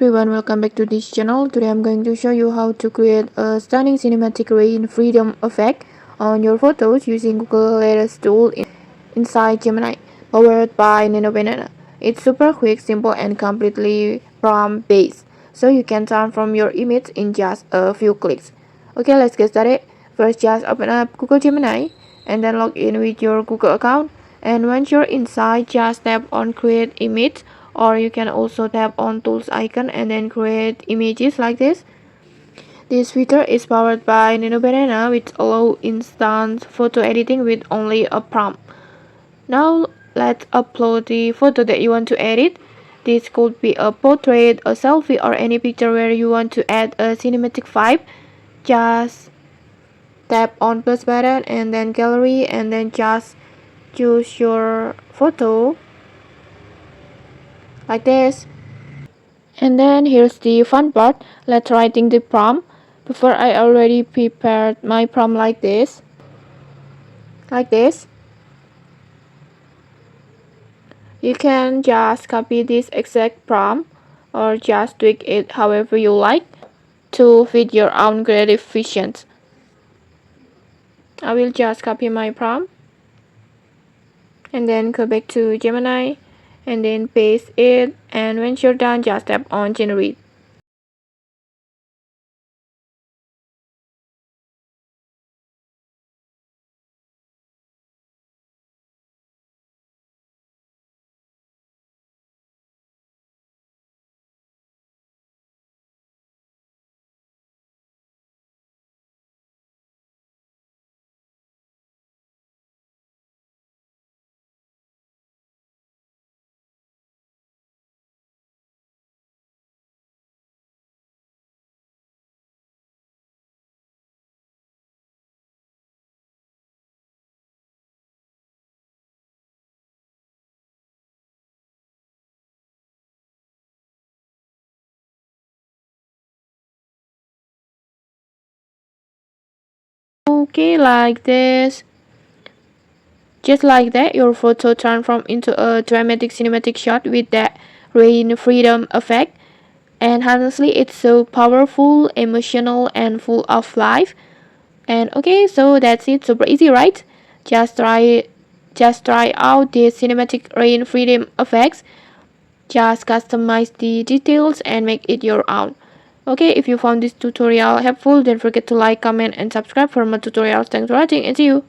everyone, welcome back to this channel. Today I'm going to show you how to create a stunning cinematic rain freedom effect on your photos using Google latest tool inside Gemini, powered by Nino. It's super quick, simple and completely prompt based, so you can transform your image in just a few clicks. Okay, let's get started. First, just open up Google Gemini and then log in with your Google account. And once you're inside, just tap on create image, or you can also tap on tools icon and then create images like this. This feature is powered by Nino, which allows instant photo editing with only a prompt. Now let's upload the photo that you want to edit. This could be a portrait, a selfie, or any picture where you want to add a cinematic vibe. Just tap on plus button and then gallery, and then just choose your photo like this. And then here's the fun part. Let's writing the prompt. Before, I already prepared my prompt like this. You can just copy this exact prompt or just tweak it however you like to fit your own creative visions. I will just copy my prompt and then go back to Gemini and then paste it, and when you're done, just tap on generate. Okay, like this. Just like that, your photo transformed into a dramatic cinematic shot with that rain freedom effect. And honestly, it's so powerful, emotional, and full of life. And okay, so that's it. Super easy, right? Just try just try out the cinematic rain freedom effects. Just customize the details and make it your own. Okay, if you found this tutorial helpful, don't forget to like, comment, and subscribe for more tutorials. Thanks for watching, and see you.